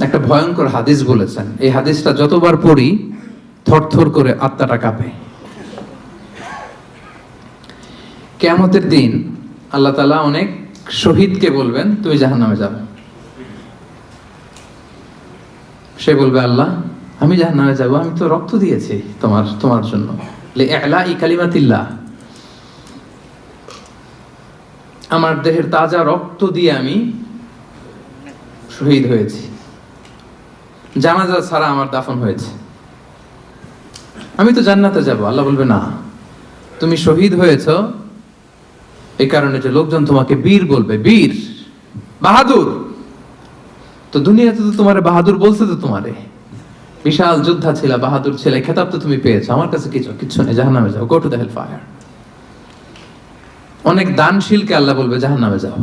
একটা ভয়ঙ্কর হাদিস বলেছেন। এই হাদিসটা যতবার পড়ি থরথর করে আত্মাটা কাঁপে। কিয়ামতের দিন আল্লাহ তাআলা অনেক শহীদকে বলবেন, তুমি জাহান্নামে যাও। সে বলবে, আল্লাহ আমি জাহান্নামে যাব, আমি তো রক্ত দিয়েছি তোমার জন্য, লিইলাই কালিমাতিল্লাহ, আমার দেহের তাজা রক্ত দিয়ে আমি শহীদ হয়েছি, জানাজা ছাড়া আমার দাফন হয়েছে, আমি তো জান্নাতে যাব। আল্লাহ বলবে, না, তুমি শহীদ হয়েছ এই কারণে যে লোকজন তোমাকে বীর বলবে, বীর, বাহাদুর। তো দুনিয়াতে তো তোমারে বাহাদুর বলছে, তো তোমারে বিশাল যোদ্ধা ছিল, বাহাদুর ছিল, খেতাব তো তুমি পেয়েছো, আমার কাছে কিচ্ছু নেই, জাহান্নামে যাও, go to the hell fire. অনেক দানশীলকে আল্লাহ বলবে, জাহান্নামে যাও।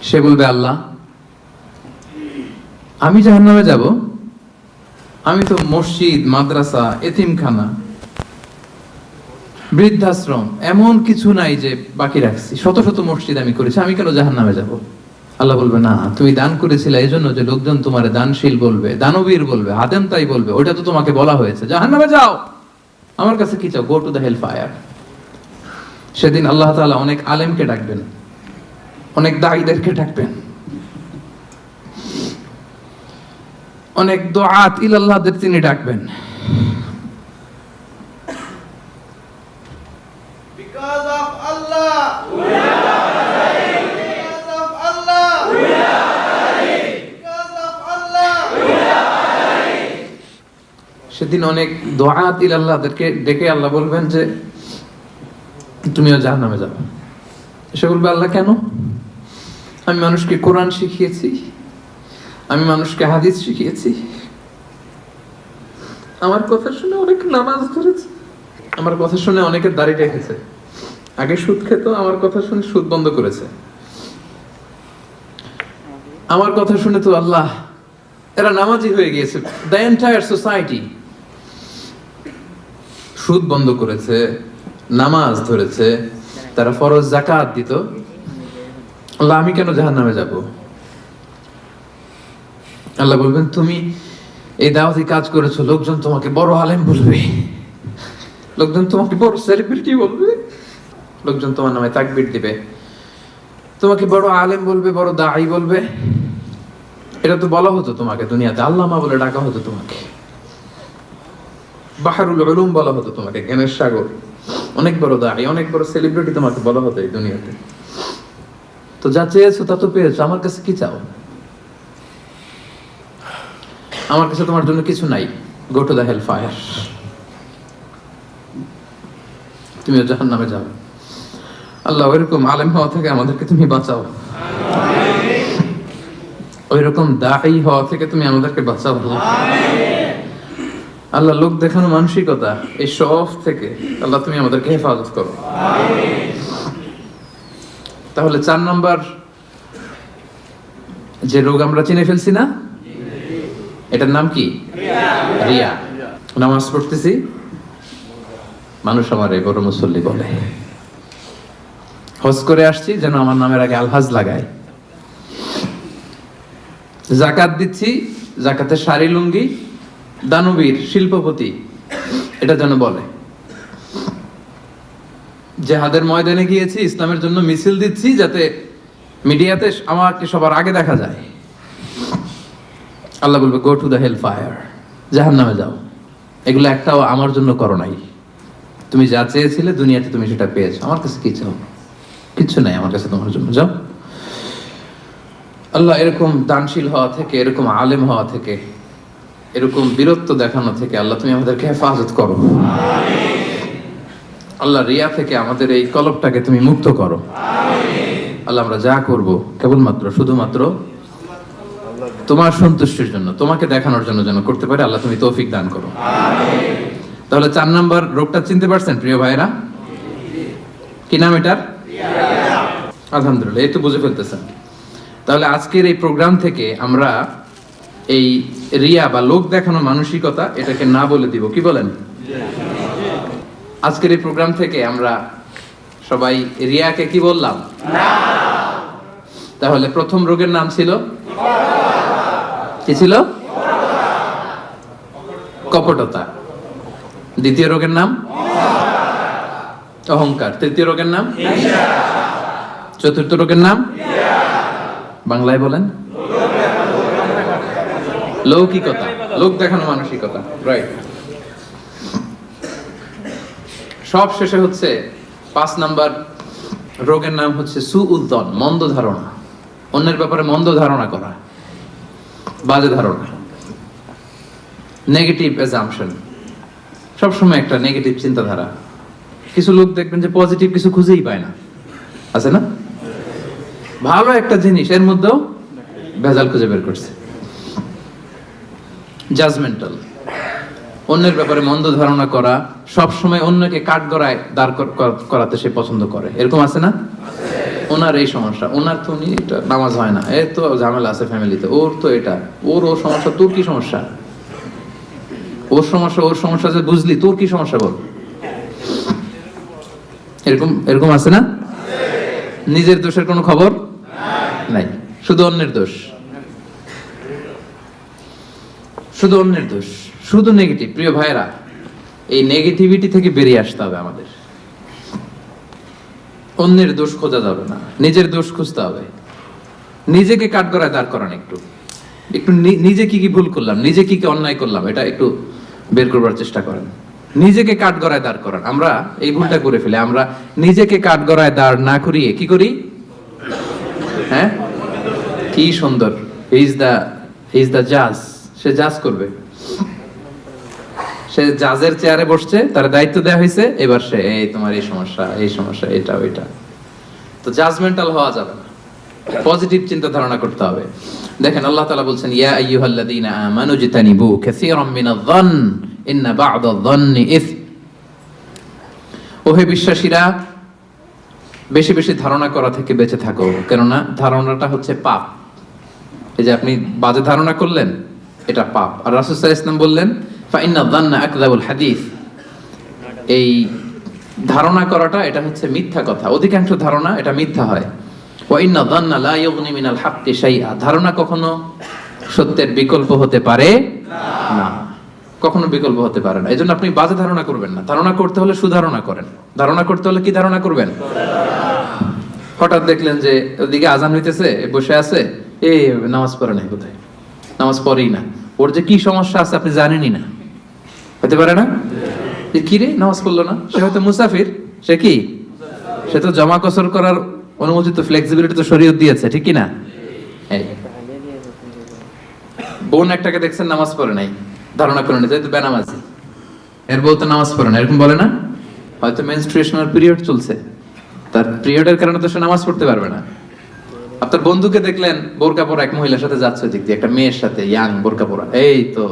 সে বলবে, আল্লাহ আমি জাহান্নামে যাব, আমি তো মসজিদ, মাদ্রাসা, এতিমখানা, বৃদ্ধাশ্রম এমন কিছু নাই যে বাকি রাখছি, শত শত মসজিদ আমি করেছি, আমি কেন জাহান্নামে যাব? আল্লাহ বলবে, না, তুমি দান করেছিলে এই জন্য যে লোকজন তোমার দানশীল বলবে, দানবীর বলবে, হাদেম তাই বলবে, ওইটা তো তোমাকে বলা হয়েছে, জাহান্নামে যাও, আমার কাছে কি চাও, go to the hell fire. সেদিন আল্লাহ তাআলা অনেক আলেমকে ডাকবেন, অনেক দাঈদেরকে ডাকবেন, অনেক দুআত ইলাল্লাহদের তিনি ডাকবেন। Because of Allah, we are because of Allah, we are because of Allah, we are। সেদিন অনেক দুআত ইলাল্লাহদেরকে ডেকে আল্লাহ বলবেন যে তুমিও জাহান্নামে যাবে। সে বলবে, আল্লাহ কেন? আমি মানুষকে কোরআন শিখিয়েছি, আমি মানুষকে হাদিস শিখিয়েছি, আমার কথা শুনে অনেক নামাজ ধরেছে, আমার কথা শুনে অনেকের দাড়ি রেখেছে, আগে সুদ খেত, আমার কথা শুনে সুদ বন্ধ করেছে, আমার কথা শুনে তো আল্লাহ এরা নামাজি হয়ে গিয়েছে। দ্য এন্টায়ার সোসাইটি সুদ বন্ধ করেছে, নামাজ ধরেছে, তারা ফরজ যাকাত দিত, আল্লাহ আমি কেন জাহান্নামে যাব? আল্লাহ বলবেন, তুমি এই দাওয়াতি কাজ করেছো, লোকজন তোমাকে বড় আলেম বলবে, লোকজন তোমাকে বড় সেলিব্রিটি বলবে, লোকজন তোমার নামে তাকবীর দিবে, তোমাকে বড় আলেম বলবে, বড় দাঈ বলবে। এটা তো বলা হতো তোমাকে দুনিয়াতে, আল্লামা বলে ডাকা হতো তোমাকে, বাহরুল উলুম বলা হতো তোমাকে, জ্ঞানের সাগর, অনেক বড় দাঈ, অনেক বড় সেলিব্রিটি তোমাকে বলা হতো এই দুনিয়াতে। তো যা চেয়েছো তা তো পেয়েছো, আমার কাছে কি চাও? আমার কাছে তোমার জন্য কিছু নাই, go to the hell fire, তুমিও জাহান্নামে যাও। আল্লাহ ওইরকম আলেম হওয়া থেকে আমাদেরকে তুমি বাঁচাও, ওইরকম দাঈ হওয়া থেকে তুমি আমাদেরকে বাঁচাও। আল্লাহ লোক দেখানো মানসিকতা, এই শো অফ থেকে আল্লাহ তুমি আমাদেরকে হেফাজত করো। তাহলে 4 নম্বর যে রোগ আমরা চিনে ফেলছি না, এটার নাম কি? রিয়া। নামাজ পড়তেছি, মানুষ আমারে বড় মুসল্লি বলে, হজ করে আসছি যেন আমার নামের আগে আলহাজ লাগায়, যাকাত দিচ্ছি, যাকাতের শাড়ি লুঙ্গি, দানবীর, শিল্পপতি, এটা যেন বলে। জিহাদের ময়দানে গিয়েছি, ইসলামের জন্য মিছিল দিচ্ছি, যাতে মিডিয়াতে আমাকে সবার আগে দেখা যায়। আল্লাহ বলবে, go to the hell fire, জাহান্নামে যাও। এগুলো একটাও আমার জন্য করো নাই, তুমি যা চেয়েছিলে দুনিয়াতে তুমি সেটা পেয়েছো, আমার কাছে কি চাও? কিচ্ছু নাই আমার কাছে তোমার জন্য, যাও। আল্লাহ এরকম দানশীল হওয়া থেকে, এরকম আলেম হওয়া থেকে, এরকম বীরত্ব দেখানো থেকে আল্লাহ তুমি আমাদেরকে হেফাজত করো। আল্লাহ রিয়া থেকে আমাদের এই কলবটাকে তুমি মুক্ত করো। আল্লাহ আমরা যা করব কেবলমাত্র শুধুমাত্র তোমার সন্তুষ্টির জন্য, তোমাকে দেখানোর জন্য যেন করতে পারে। আল্লাহ তুমি তৌফিক দান করো। তাহলে 4 নম্বর রোগটা চিনতে পারছেন প্রিয় ভাইরা? কি নাম এটার? আলহামদুলিল্লাহ, এই তো বুঝে ফেলতেছেন। তাহলে আজকের এই প্রোগ্রাম থেকে আমরা এই রিয়া বা লোক দেখানো মানসিকতা, এটাকে না বলে দিব। কি বলেন? আজকের এই প্রোগ্রাম থেকে আমরা সবাই রিয়াকে কি বললাম? না। তাহলে প্রথম রোগের নাম ছিল কি ছিল? কপটতা। দ্বিতীয় রোগের নাম অহংকার। তৃতীয় রোগের নাম চতুর্থ রোগের নাম বাংলায় বলেন লৌকিকতা, লোক দেখানো মানসিকতা। রাইট। সব শেষে হচ্ছে 5 নাম্বার রোগের নাম হচ্ছে সুউদ্দন, মন্দ ধারণা। অন্যের ব্যাপারে মন্দ ধারণা করা, বাজে ধারণা, নেগেটিভ অ্যাজাম্পশন, সবসময় একটা নেগেটিভ চিন্তাধারা। কিছু লোক দেখবেন যে পজিটিভ কিছু খুঁজেই পায় না, আছে না? ভালো একটা জিনিস এর মধ্যেও ভেজাল খুঁজে বের করছে। জাজমেন্টাল, অন্যের ব্যাপারে মন্দ ধারণা করা, সবসময় অন্যকে কাঠগড়ায় দাঁড় করাতে সে পছন্দ করে, এরকম আছে না? ওনার এই সমস্যা, ওনার তো উনি এটা নামাজ হয় না, এর তো ঝামেলা আছে ফ্যামিলিতে, ওর তো এটা, ওর সমস্যা, তোর কি সমস্যা? ওর সমস্যা যে বুঝলি, তোর কি সমস্যা বল? এরকম এরকম আছে না? নিজের দোষের কোনো খবর নাই, শুধু অন্যের দোষ, শুধু অন্যের দোষ, শুধু নেগেটিভ। প্রিয় ভাইরা, এই নেগেটিভিটি থেকে বেরিয়ে আসতে হবে আমাদের। অন্যের দোষ খোঁজা যাবে না, নিজের দোষ খুঁজতে হবে। নিজেকে কাঠগড়ায় দাঁড় করান, একটু একটু নিজে কি কি ভুল করলাম, নিজে কি কি অন্যায় করলাম, এটা একটু বের করবার চেষ্টা করেন। নিজেকে কাঠগড়ায় দাঁড় করান। আমরা এই ভুলটা করে ফেলি, আমরা নিজেকে কাঠগড়ায় দাঁড় না করিয়ে কি করি? হ্যাঁ, কি সুন্দর, হি ইজ দ্য জাজ, সে জাজ করবে, সে জাজের চেয়ারে বসছে, তার দায়িত্ব দেওয়া হয়েছে, এবার সে এই তোমার এই সমস্যা, এই সমস্যা, এটা ওইটা। তো জাজমেন্টাল হওয়া যাবে না, পজিটিভ চিন্তা ধারণা করতে হবে। দেখেন আল্লাহ তাআলা বলছেন, ইয়া আইয়ুহাল্লাযীনা আমানু জিতানিবু কাসীরাম মিনায-যন্ন ইন্না বা'দায-যন্নি ইসম। ওহে বিশ্বাসীরা, বেশি বেশি ধারণা করা থেকে বেঁচে থাকো, কেননা ধারণাটা হচ্ছে পাপ। এই যে আপনি বাজে ধারণা করলেন, এটা পাপ। আর রাসূল সাল্লাল্লাহু আলাইহি ওয়াসাল্লাম বললেন, ফাইন্নায-যন্না আকযাবুল হাদীস। এই ধারণা করাটা এটা হচ্ছে মিথ্যা কথা, অধিকাংশ ধারণা এটা মিথ্যা হয়। ওয়া ইন্নায-যন্না লা ইউগনি মিনাল হাক্কি শাইআ। ধারণা কখনো সত্যের বিকল্প হতে পারে না, কখনো বিকল্প হতে পারে না। এজন্য আপনি বাজে ধারণা করবেন না। ধারণা করতে হলে সুধারণা করেন। ধারণা করতে হলে কি ধারণা করবেন? হঠাৎ দেখলেন যে ওদিকে আজান হইতেছে, বসে আছে, এই নামাজ পড়ে নাই, কোথায় নামাজ পড়েই না, ওর যে কি সমস্যা আছে আপনি জানেনই না, হতে পারে না? যে কি রে নামাজ পড়লো না, সে হয়তো মুসাফির, সে কি, সে তো জমা কসর করার অনুমতি তো, ফ্লেক্সিবিলিটি তো শরীয়ত দিয়েছে, ঠিক কি না? এই বোন একটাকে দেখছেন নামাজ পড়ে নাই, ধারণা করে নিতে তো বেনামাজি, এর বউ তো নামাজ পড়ে না, এরকম বলে না? হয়তো মেনস্ট্রুয়েশনাল পিরিয়ড চলছে, তার পিরিয়ডের কারণে তো সে নামাজ পড়তে পারবে না। আপনার বন্ধুকে দেখলেন বোরকা পরা এক মহিলার সাথে যাচ্ছে দিক দিয়ে, একটা মেয়ের সাথে, ইয়াং বোরকা পরা, এই তো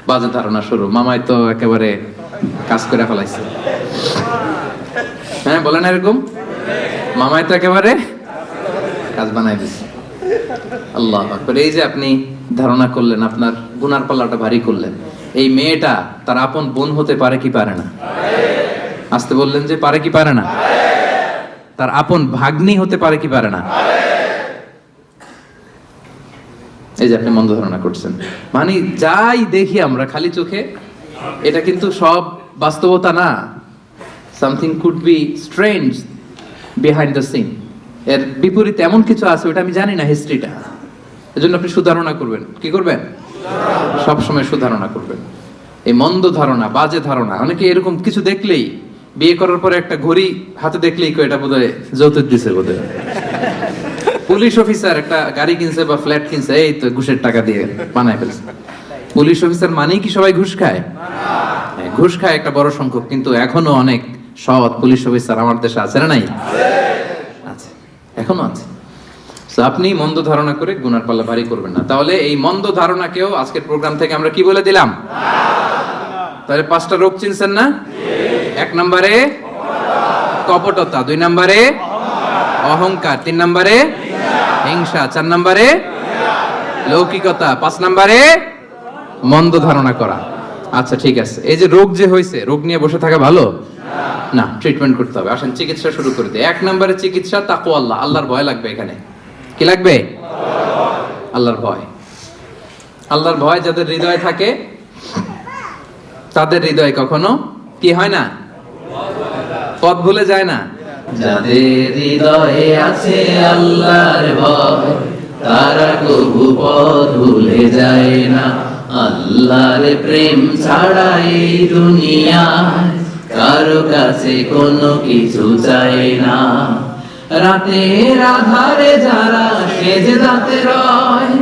বাজে ধারণা শুরু, মামাই তো একেবারে কাজ করে ফেলাইছে। হ্যাঁ, বলেন এরকম, মামাই তো একেবারে কাজ বানাই দিছে। আল্লাহু আকবার। এই যে আপনি ধারণা করলেন, আপনার গুনার পাল্লাটা ভারী করলেন। এই মেয়েটা তার আপন বোন হতে পারে কি পারে না? আসতে বললেন যে পারে কি পারে না? তার আপন ভাগ্নি হতে পারে কি পারে না? এই যে আপনি মন্দ ধারণা করছেন, মানে যাই দেখি আমরা খালি চোখে, এটা কিন্তু সব বাস্তবতা না। Something could be strange behind the scene. এর বিপরীতে এমন কিছু আছে, ওটা আমি জানি না হিস্ট্রিটা। এজন্য আপনি সুধারণা করবেন। কি করবেন? সব সময় সুধারণা করবেন। এই মন্দ ধারণা, বাজে ধারণা, অনেকে এরকম কিছু দেখলেই, বিয়ে করার পরে একটা ঘড়ি হাতে দেখলেই কই এটা বোধহয় যৌতুক দিছে, বোধহয় পুলিশ অফিসার একটা গাড়ি কিনছে বা ফ্ল্যাট কিনছে, এই তো ঘুষের টাকা দিয়ে বানায় ফেলছে। পুলিশ অফিসার মানেই কি সবাই ঘুষ খায়? ঘুষ খায় একটা বড় সংখ্যক, কিন্তু এখনো অনেক সৎ পুলিশ অফিসার আমার দেশে আছে না? নাই? আছে, এখনো আছে। তো আপনি মন্দ ধারণা করে গুনার পাল্লা ভারী করবেন না। তাহলে এই মন্দ ধারণাকেও আজকের প্রোগ্রাম থেকে আমরা কি বলে দিলাম? তাহলে 5টা রোগ চিনছেন না? 1 নম্বরে কপটতা, 2 নম্বরে অহংকার, 3 নম্বরে হিংসা, 4 নম্বরে লৌকিকতা, 5 নম্বরে মন্দ ধারণা করা। আচ্ছা ঠিক আছে, এই যে রোগ যে হয়েছে, রোগ নিয়ে বসে থাকা ভালো না, ট্রিটমেন্ট করতে হবে। আসেন চিকিৎসা শুরু করে দিই। 1 নম্বরে চিকিৎসা তাকওয়া, আল্লাহর ভয় লাগবে। এখানে কি লাগবে? আল্লাহর ভয়। আল্লাহর ভয় যাদের হৃদয়ে থাকে তাদের হৃদয় কখনো কি হয় না, পথ ভুলে যায় না। যাদের হৃদয়ে আছে আল্লাহর ভয় তারা কবু পথ ভুলে যায় না। আল্লাহর প্রেম ছাড়া এই দুনিয়ায় কারো কাছে কোনো কিছু চাই না। রাতের আধারে যারা সেজদাতে রয়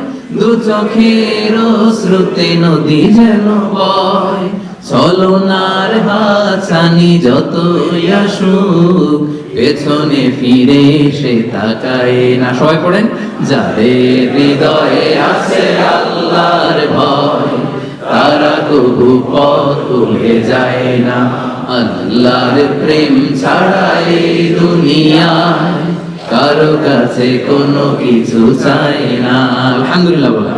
দু চোখের শ্রুতে নদী যেন বয়। ছলনার হাতছানি যতই আসুক পেছনে ফিরে সে তাকায় না। সবাই পড়েন, যাদের হৃদয়ে আছে আল্লাহর ভয় তারা কবু পথ ভুলে যায় না। আল্লাহর প্রেম ছাড়া এই দুনিয়ায় কারো কাছে কোনো কিছু চাই না। আলহামদুলিল্লাহ বলেন।